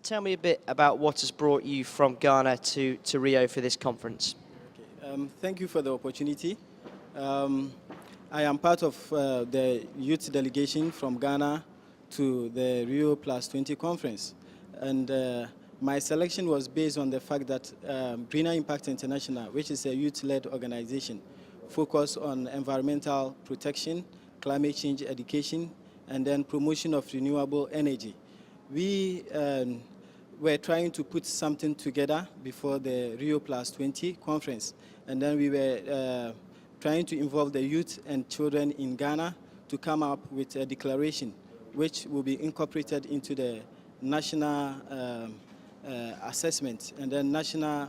tell me a bit about what has brought you from Ghana to Rio for this conference. Okay. Thank you for the opportunity. I am part of the youth delegation from Ghana to the Rio+20 conference. And my selection was based on the fact that Greener Impact International, which is a youth-led organization, focus on environmental protection, climate change education, and then promotion of renewable energy. We were trying to put something together before the Rio+20 conference, and then we were trying to involve the youth and children in Ghana to come up with a declaration which will be incorporated into the national assessment and then national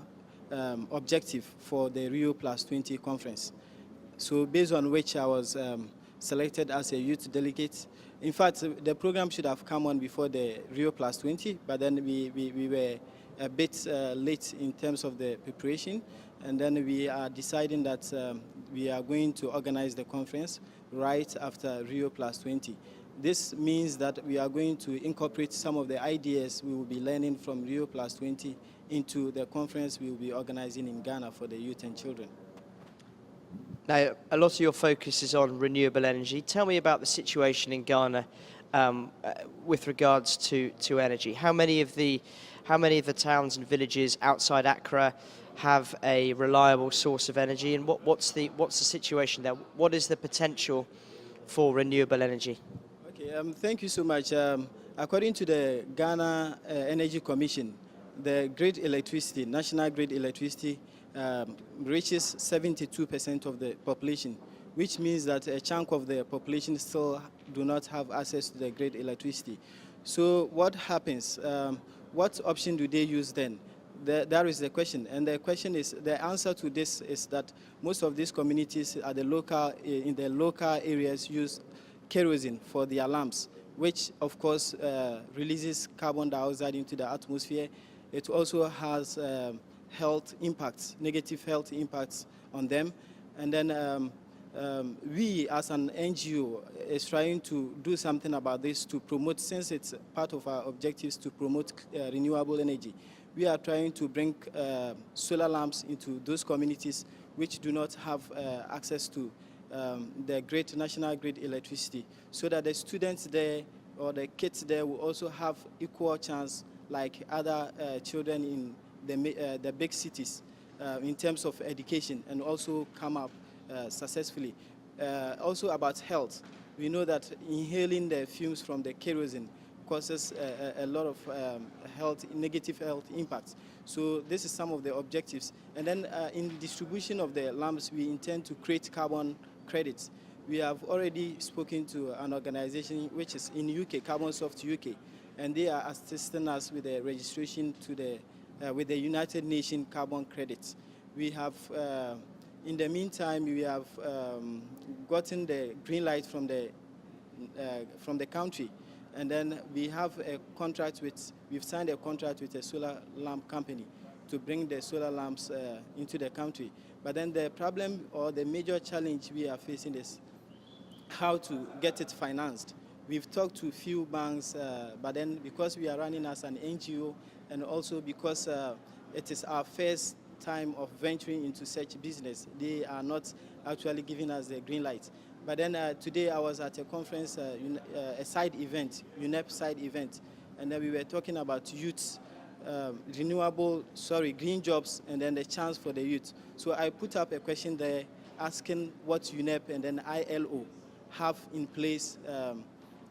objective for the Rio+20 conference. So based on which I was selected as a youth delegate. In fact, the program should have come on before the Rio+20, but then we were a bit late in terms of the preparation, and then we are deciding that we are going to organize the conference right after Rio+20. This means that we are going to incorporate some of the ideas we will be learning from Rio+20 into the conference we will be organizing in Ghana for the youth and children. Now, a lot of your focus is on renewable energy. Tell me about the situation in Ghana with regards to energy. How many of the towns and villages outside Accra have a reliable source of energy, and what's the situation there? What is the potential for renewable energy? Okay, thank you so much. According to the Ghana Energy Commission, the grid electricity, national grid electricity, reaches 72% of the population, which means that a chunk of the population still do not have access to the grid electricity. So what happens? What option do they use then? That is the question, and the question is, the answer to this is that most of these communities at the local, in the local areas use kerosene for their lamps, which of course releases carbon dioxide into the atmosphere. It also has health impacts, negative health impacts on them. And then we as an NGO is trying to do something about this to promote, since it's part of our objectives to promote renewable energy. We are trying to bring solar lamps into those communities which do not have access to the national grid electricity, so that the students there or the kids there will also have equal chance like other children in the big cities in terms of education, and also come up successfully. Also about health, we know that inhaling the fumes from the kerosene causes a lot of negative health impacts. So this is some of the objectives. And then in distribution of the lamps, we intend to create carbon credits. We have already spoken to an organization which is in UK, CarbonSoft UK, and they are assisting us with the registration to with the United Nations carbon credits. We have, in the meantime, we have gotten the green light from the country, and then we have a contract we've signed a contract with a solar lamp company to bring the solar lamps into the country. But then the problem or the major challenge we are facing is how to get it financed. We've talked to a few banks, but then because we are running as an NGO, and also because it is our first time of venturing into such business, they are not actually giving us the green light. But then today I was at a conference, a side event, UNEP side event, and then we were talking about youth, green jobs, and then the chance for the youth. So I put up a question there asking what UNEP and then ILO have in place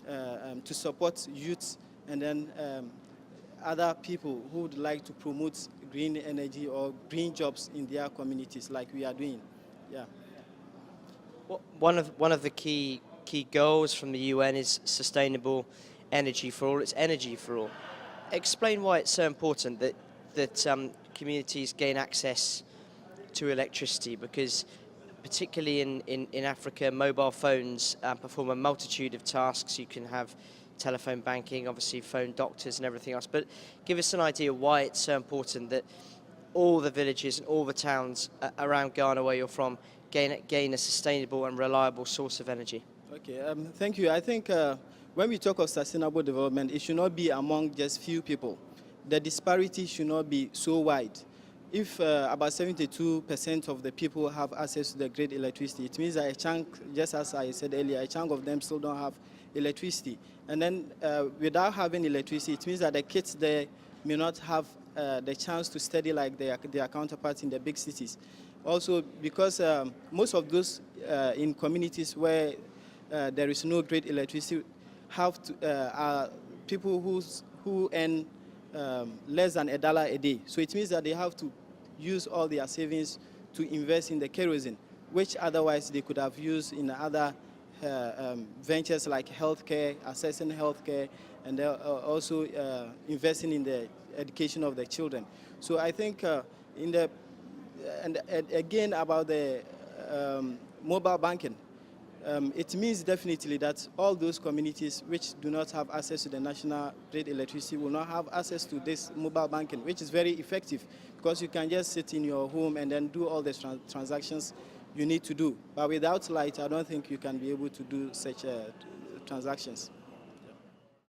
to support youth and then other people who would like to promote green energy or green jobs in their communities like we are doing. Yeah. One of the key goals from the UN is sustainable energy for all. It's energy for all. Explain why it's so important that communities gain access to electricity, because particularly in Africa, mobile phones perform a multitude of tasks. You can have telephone banking, obviously phone doctors and everything else, but give us an idea why it's so important that all the villages and all the towns around Ghana where you're from gain a sustainable and reliable source of energy. Okay, thank you. I think when we talk of sustainable development, it should not be among just few people. the disparity should not be so wide. If about 72% of the people have access to the grid electricity, it means that a chunk, just as I said earlier, a chunk of them still don't have electricity. And then without having electricity, it means that the kids there may not have the chance to study like their counterparts in the big cities. Also, because most of those in communities where there is no grid electricity are people who earn less than $1 a day. So it means that they have to use all their savings to invest in the kerosene, which otherwise they could have used in other ventures like healthcare, accessing healthcare, and also investing in the education of the children. So I think and again about the mobile banking, it means definitely that all those communities which do not have access to the national grid electricity will not have access to this mobile banking, which is very effective because you can just sit in your home and then do all the transactions you need to do. But without light, I don't think you can be able to do such transactions.